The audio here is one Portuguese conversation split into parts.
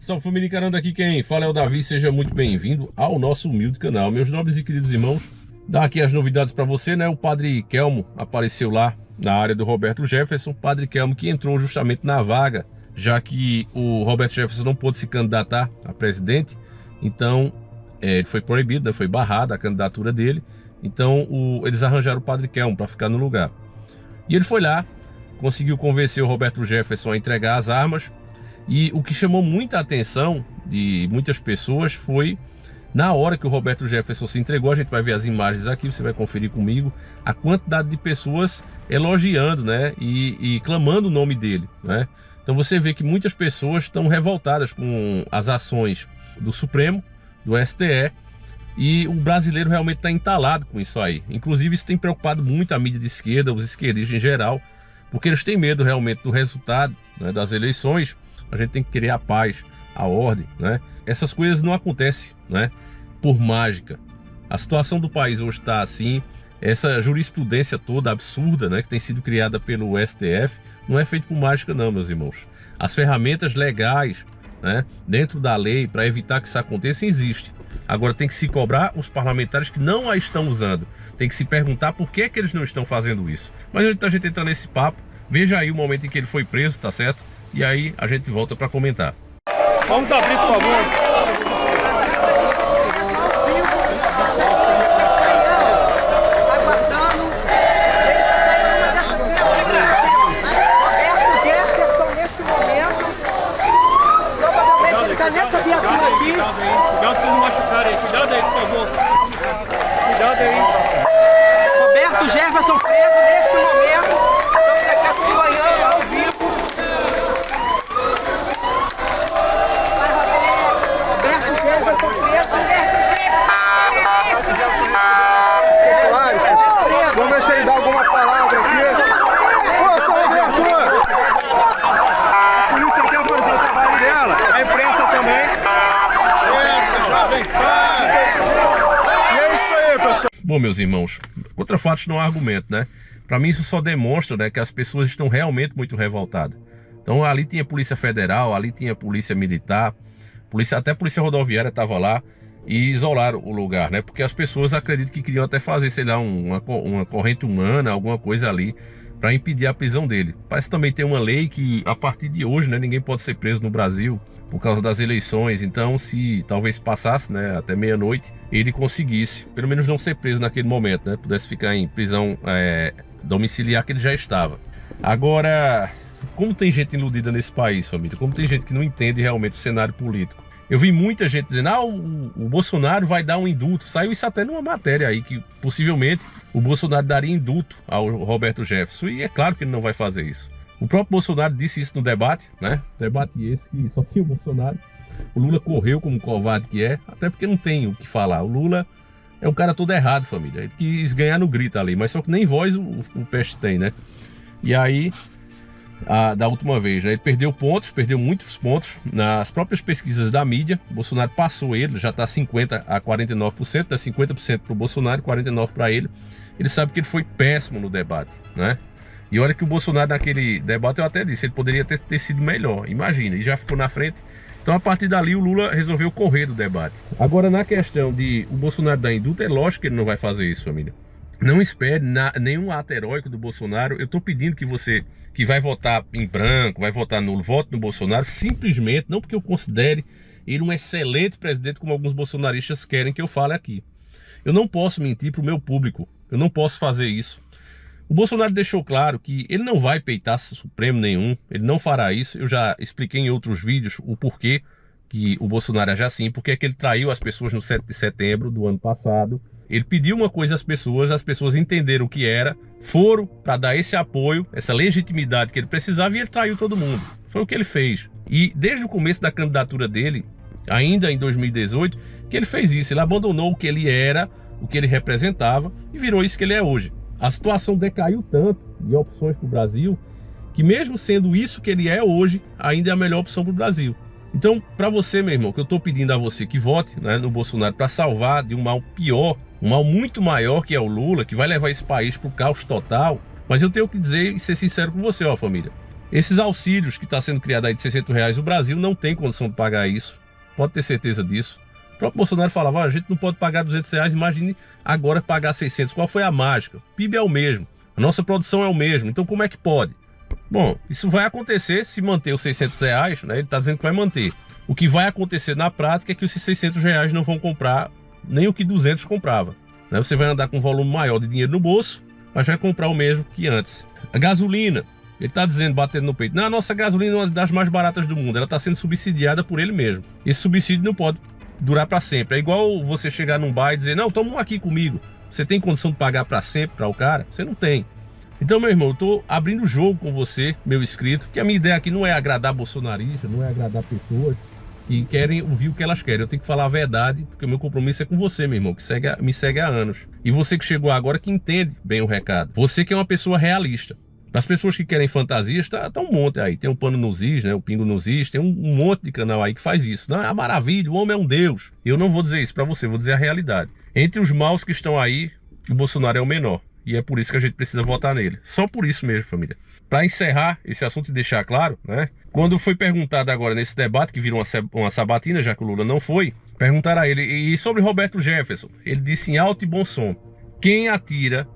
Salve família Caranda, aqui quem fala é o Davi, seja muito bem-vindo ao nosso humilde canal. Meus nobres e queridos irmãos, dá aqui as novidades para você, né? O padre Kelmo apareceu lá na área do Roberto Jefferson, padre Kelmo que entrou justamente na vaga, já que o Roberto Jefferson não pôde se candidatar a presidente, então ele foi proibido, né? Foi barrada a candidatura dele, então eles arranjaram o padre Kelmo para ficar no lugar. E ele foi lá, conseguiu convencer o Roberto Jefferson a entregar as armas. E o que chamou muita atenção de muitas pessoas foi, na hora que o Roberto Jefferson se entregou, a gente vai ver as imagens aqui, você vai conferir comigo, a quantidade de pessoas elogiando, né, e clamando o nome dele, né? Então você vê que muitas pessoas estão revoltadas com as ações do Supremo, do STE, e o brasileiro realmente está entalado com isso aí. Inclusive isso tem preocupado muito a mídia de esquerda, os esquerdistas em geral, porque eles têm medo realmente do resultado, né, das eleições. A gente tem que querer a paz, a ordem, né? Essas coisas não acontecem, né, por mágica. A situação do país hoje está assim, essa jurisprudência toda absurda, né, que tem sido criada pelo STF, não é feito por mágica não, meus irmãos. As ferramentas legais, né, dentro da lei para evitar que isso aconteça existem. Agora tem que se cobrar os parlamentares que não a estão usando. Tem que se perguntar por que é que eles não estão fazendo isso. Mas antes da gente entrar nesse papo, veja aí o momento em que ele foi preso, tá certo? E aí a gente volta para comentar. Vamos abrir, por favor. Aguardando. Roberto Jefferson nesse momento. Provavelmente ele está nessa viatura aqui. Cuidado pra não machucar aí. Cuidado aí, por favor. Cuidado aí. Roberto Jefferson preso nesse momento. Estamos aqui acompanhando ao vivo. Vamos ver se ele dá alguma palavra aqui. Ô, sua diretora! A polícia quer fazer o trabalho dela, a imprensa também. Essa, Jovem Pan! E é isso aí, pessoal. Bom, meus irmãos, contra fatos não há argumento, né? Para mim isso só demonstra, né, que as pessoas estão realmente muito revoltadas. Então ali tinha Polícia Federal, ali tinha Polícia Militar, até Polícia Rodoviária estava lá e isolaram o lugar, né? Porque as pessoas acreditam que queriam até fazer, sei lá, uma corrente humana, alguma coisa ali para impedir a prisão dele. Parece também ter uma lei que a partir de hoje, né, ninguém pode ser preso no Brasil por causa das eleições. Então se talvez passasse, né, até meia-noite, ele conseguisse pelo menos não ser preso naquele momento, né? Pudesse ficar em prisão domiciliar, que ele já estava. Agora, como tem gente iludida nesse país, família, como tem gente que não entende realmente o cenário político. Eu vi muita gente dizendo, o Bolsonaro vai dar um indulto. Saiu isso até numa matéria aí, que possivelmente o Bolsonaro daria indulto ao Roberto Jefferson. E é claro que ele não vai fazer isso. O próprio Bolsonaro disse isso no debate, né? Debate esse que só tinha o Bolsonaro. O Lula correu como covarde que é, até porque não tem o que falar. O Lula é um cara todo errado, família. Ele quis ganhar no grito ali, mas só que nem voz o peste tem, né? E aí, da última vez, né, ele perdeu muitos pontos nas próprias pesquisas da mídia. O Bolsonaro passou ele, já está 50% a 49%, dá 50% para o Bolsonaro, 49% para ele. Ele sabe que ele foi péssimo no debate, né? E olha que o Bolsonaro naquele debate, eu até disse, ele poderia ter sido melhor, imagina, e já ficou na frente. Então a partir dali o Lula resolveu correr do debate. Agora na questão de o Bolsonaro dar indulto, é lógico que ele não vai fazer isso, família. Não espere nenhum ato heróico do Bolsonaro. Eu estou pedindo que você que vai votar em branco, vai votar nulo, vote no Bolsonaro, simplesmente, não porque eu considere ele um excelente presidente, como alguns bolsonaristas querem que eu fale aqui. Eu não posso mentir para o meu público, eu não posso fazer isso. O Bolsonaro deixou claro que ele não vai peitar Supremo nenhum, ele não fará isso. Eu já expliquei em outros vídeos o porquê que o Bolsonaro age assim, porque é que ele traiu as pessoas no 7 de setembro do ano passado. Ele pediu uma coisa às pessoas entenderam o que era, foram para dar esse apoio, essa legitimidade que ele precisava, e ele traiu todo mundo. Foi o que ele fez. E desde o começo da candidatura dele, ainda em 2018, que ele fez isso. Ele abandonou o que ele era, o que ele representava, e virou isso que ele é hoje. A situação decaiu tanto de opções para o Brasil, que mesmo sendo isso que ele é hoje, ainda é a melhor opção para o Brasil. Então, para você, meu irmão, que eu estou pedindo a você que vote, né, no Bolsonaro para salvar de um mal pior, um mal muito maior, que é o Lula, que vai levar esse país para o caos total. Mas eu tenho que dizer e ser sincero com você, ó, família. Esses auxílios que está sendo criado aí de R$600, o Brasil não tem condição de pagar isso. Pode ter certeza disso. O próprio Bolsonaro falava, a gente não pode pagar R$200, imagine agora pagar 600. Qual foi a mágica? O PIB é o mesmo, a nossa produção é o mesmo, então como é que pode? Bom, isso vai acontecer se manter os R$600, né? Ele está dizendo que vai manter. O que vai acontecer na prática é que esses R$600 não vão comprar nem o que 200 comprava. Né? Você vai andar com um volume maior de dinheiro no bolso, mas vai comprar o mesmo que antes. A gasolina, ele está dizendo, batendo no peito, não, a nossa gasolina é uma das mais baratas do mundo, ela está sendo subsidiada por ele mesmo. Esse subsídio não pode durar para sempre. É igual você chegar num bar e dizer, não, toma um aqui comigo. Você tem condição de pagar para sempre para o cara? Você não tem. Então, meu irmão, eu tô abrindo o jogo com você, meu inscrito, que a minha ideia aqui não é agradar bolsonaristas, não é agradar pessoas que querem ouvir o que elas querem. Eu tenho que falar a verdade, porque o meu compromisso é com você, meu irmão, que me segue há anos. E você que chegou agora, que entende bem o recado. Você que é uma pessoa realista. Para as pessoas que querem fantasias, tá um monte aí. Tem o Pano nos Is, né? O Pingo nos Is, tem um monte de canal aí que faz isso. Não, é maravilha, o homem é um deus. Eu não vou dizer isso para você, vou dizer a realidade. Entre os maus que estão aí, o Bolsonaro é o menor. E é por isso que a gente precisa votar nele. Só por isso mesmo, família. Para encerrar esse assunto e deixar claro, né? Quando foi perguntado agora nesse debate, que virou uma sabatina, já que o Lula não foi, perguntaram a ele, e sobre Roberto Jefferson, ele disse em alto e bom som, quem atira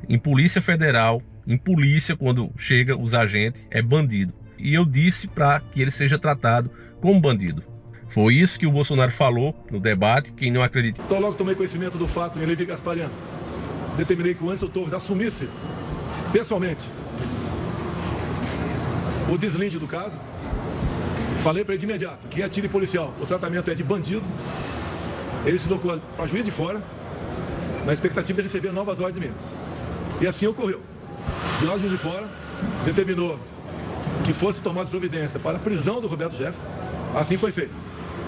em Polícia Federal, em polícia, quando chega os agentes, é bandido. E eu disse para que ele seja tratado como bandido. Foi isso que o Bolsonaro falou no debate, quem não acredita. Então logo tomei conhecimento do fato em Levi Gasparian. Determinei que o Anderson Torres assumisse, pessoalmente, o deslinde do caso. Falei para ele de imediato, quem atira em policial, o tratamento é de bandido. Ele se colocou para juiz de fora, na expectativa de receber novas ordens de mim. E assim ocorreu. De lá, juiz de fora determinou que fosse tomada providência para a prisão do Roberto Jefferson. Assim foi feito.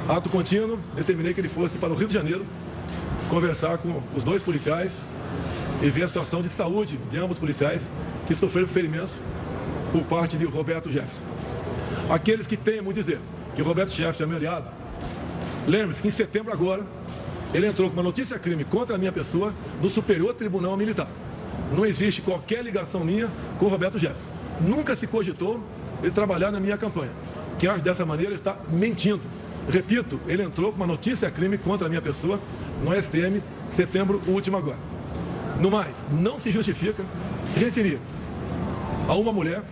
Ato contínuo, determinei que ele fosse para o Rio de Janeiro conversar com os dois policiais e ver a situação de saúde de ambos policiais que sofreram ferimentos por parte de Roberto Jefferson. Aqueles que temem dizer que Roberto Jefferson é meu aliado, lembre-se que em setembro agora, ele entrou com uma notícia-crime contra a minha pessoa no Superior Tribunal Militar. Não existe qualquer ligação minha com Roberto Jefferson. Nunca se cogitou ele trabalhar na minha campanha. Quem age dessa maneira está mentindo. Repito, ele entrou com uma notícia-crime contra a minha pessoa no STM, setembro último agora. No mais, não se justifica se referir a uma mulher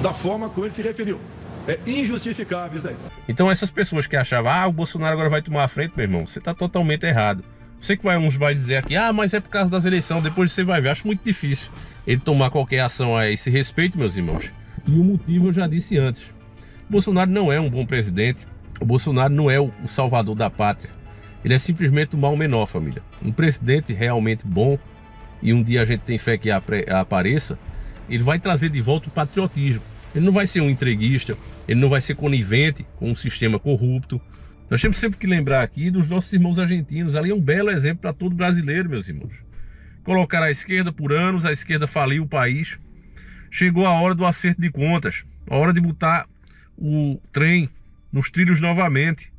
da forma como ele se referiu. É injustificável isso aí. Então essas pessoas que achavam, o Bolsonaro agora vai tomar a frente, meu irmão, você está totalmente errado. Você que uns vai dizer aqui, mas é por causa das eleições, depois você vai ver. Acho muito difícil ele tomar qualquer ação a esse respeito, meus irmãos. E o motivo eu já disse antes. O Bolsonaro não é um bom presidente. O Bolsonaro não é o salvador da pátria. Ele é simplesmente o mal menor, família. Um presidente realmente bom, e um dia a gente tem fé que apareça, ele vai trazer de volta o patriotismo. Ele não vai ser um entreguista, ele não vai ser conivente com um sistema corrupto. Nós temos sempre que lembrar aqui dos nossos irmãos argentinos. Ali é um belo exemplo para todo brasileiro, meus irmãos. Colocaram a esquerda por anos, a esquerda faliu o país. Chegou a hora do acerto de contas, a hora de botar o trem nos trilhos novamente.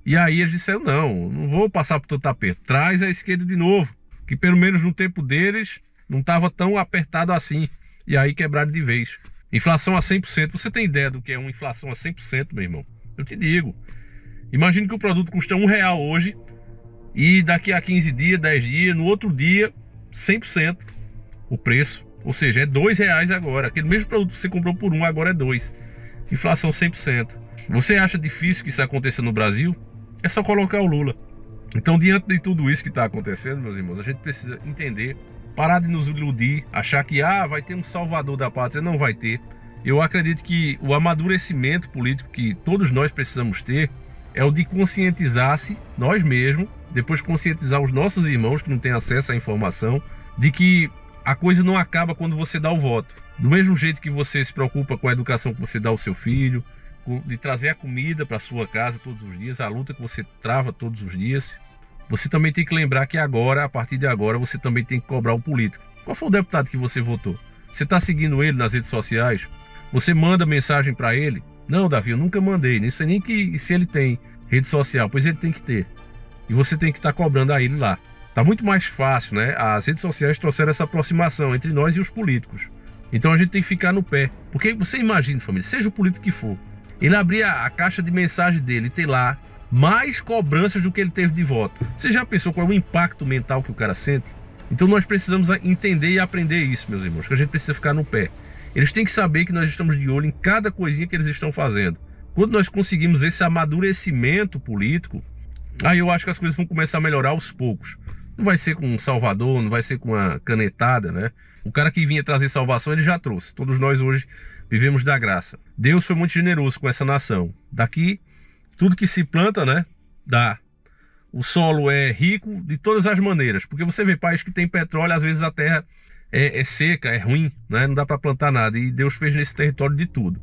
E aí eles disseram, não vou passar por todo tapete. Traz a esquerda de novo, que pelo menos no tempo deles não estava tão apertado assim. E aí quebraram de vez. Inflação a 100%. Você tem ideia do que é uma inflação a 100%, meu irmão? Eu te digo. Imagine que o produto custa R$1 hoje e daqui a 15 dias, 10 dias, no outro dia, 100% o preço. Ou seja, é R$2 agora. Aquele mesmo produto que você comprou por 1, agora é 2. Inflação 100%. Você acha difícil que isso aconteça no Brasil? É só colocar o Lula. Então, diante de tudo isso que está acontecendo, meus irmãos, a gente precisa entender, parar de nos iludir, achar que vai ter um salvador da pátria. Não vai ter. Eu acredito que o amadurecimento político que todos nós precisamos ter é o de conscientizar-se, nós mesmos, depois conscientizar os nossos irmãos que não têm acesso à informação, de que a coisa não acaba quando você dá o voto. Do mesmo jeito que você se preocupa com a educação que você dá ao seu filho, de trazer a comida para sua casa todos os dias, a luta que você trava todos os dias, você também tem que lembrar que agora, a partir de agora, você também tem que cobrar o político. Qual foi o deputado que você votou? Você está seguindo ele nas redes sociais? Você manda mensagem para ele? Não, Davi, eu nunca mandei. Não sei nem se ele tem rede social, pois ele tem que ter. E você tem que estar cobrando a ele lá. Tá muito mais fácil, né? As redes sociais trouxeram essa aproximação entre nós e os políticos. Então a gente tem que ficar no pé. Porque você imagina, família, seja o político que for, ele abrir a caixa de mensagem dele e ter lá mais cobranças do que ele teve de voto. Você já pensou qual é o impacto mental que o cara sente? Então nós precisamos entender e aprender isso, meus irmãos, que a gente precisa ficar no pé. Eles têm que saber que nós estamos de olho em cada coisinha que eles estão fazendo. Quando nós conseguimos esse amadurecimento político, aí eu acho que as coisas vão começar a melhorar aos poucos. Não vai ser com um salvador, não vai ser com uma canetada, né? O cara que vinha trazer salvação, ele já trouxe. Todos nós hoje vivemos da graça. Deus foi muito generoso com essa nação. Daqui, tudo que se planta, né, dá. O solo é rico de todas as maneiras. Porque você vê país que tem petróleo, às vezes a terra é seca, é ruim, né? Não dá para plantar nada. E Deus fez nesse território de tudo.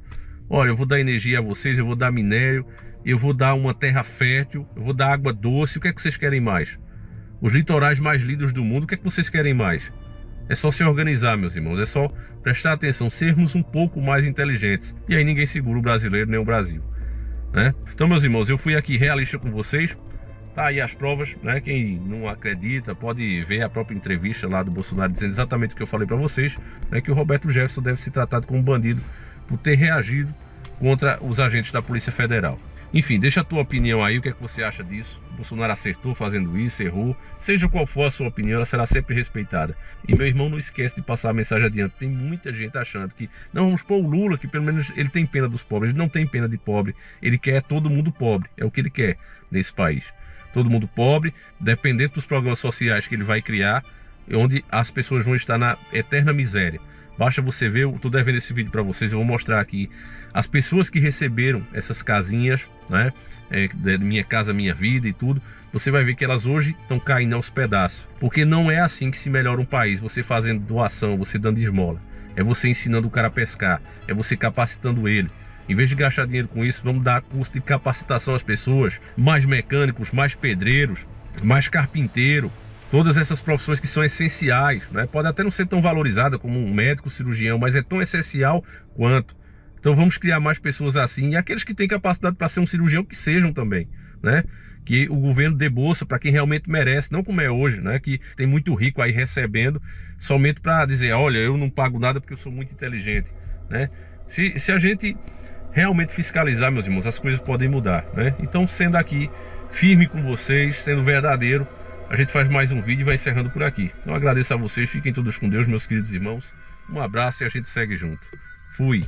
Olha, eu vou dar energia a vocês, eu vou dar minério, eu vou dar uma terra fértil, eu vou dar água doce. O que é que vocês querem mais? Os litorais mais lindos do mundo, o que é que vocês querem mais? É só se organizar, meus irmãos, é só prestar atenção, sermos um pouco mais inteligentes. E aí ninguém segura o brasileiro nem o Brasil, né? Então, meus irmãos, eu fui aqui realista com vocês. Tá aí as provas, né? Quem não acredita pode ver a própria entrevista lá do Bolsonaro dizendo exatamente o que eu falei para vocês, né? Que o Roberto Jefferson deve ser tratado como bandido por ter reagido contra os agentes da Polícia Federal. Enfim, deixa a tua opinião aí, o que é que você acha disso? O Bolsonaro acertou fazendo isso, errou. Seja qual for a sua opinião, ela será sempre respeitada. E meu irmão, não esquece de passar a mensagem adiante. Tem muita gente achando que, não, vamos pôr o Lula, que pelo menos ele tem pena dos pobres. Ele não tem pena de pobre, ele quer todo mundo pobre. É o que ele quer nesse país. Todo mundo pobre, dependendo dos programas sociais que ele vai criar, onde as pessoas vão estar na eterna miséria. Basta você ver, eu estou devendo esse vídeo para vocês, eu vou mostrar aqui as pessoas que receberam essas casinhas, né, Minha Casa Minha Vida e tudo. Você vai ver que elas hoje estão caindo aos pedaços, porque não é assim que se melhora um país, você fazendo doação, você dando esmola. É você ensinando o cara a pescar, é você capacitando ele. Em vez de gastar dinheiro com isso, vamos dar curso de capacitação às pessoas, mais mecânicos, mais pedreiros, mais carpinteiro. Todas essas profissões que são essenciais, né? Pode até não ser tão valorizada como um médico, cirurgião, mas é tão essencial quanto. Então vamos criar mais pessoas assim, e aqueles que têm capacidade para ser um cirurgião, que sejam também, né? Que o governo dê bolsa para quem realmente merece, não como é hoje, né? Que tem muito rico aí recebendo somente para dizer, olha, eu não pago nada porque eu sou muito inteligente, né? Se a gente realmente fiscalizar, meus irmãos, as coisas podem mudar, né? Então, sendo aqui firme com vocês, sendo verdadeiro, a gente faz mais um vídeo e vai encerrando por aqui. Então agradeço a vocês, fiquem todos com Deus, meus queridos irmãos. Um abraço e a gente segue junto. Fui!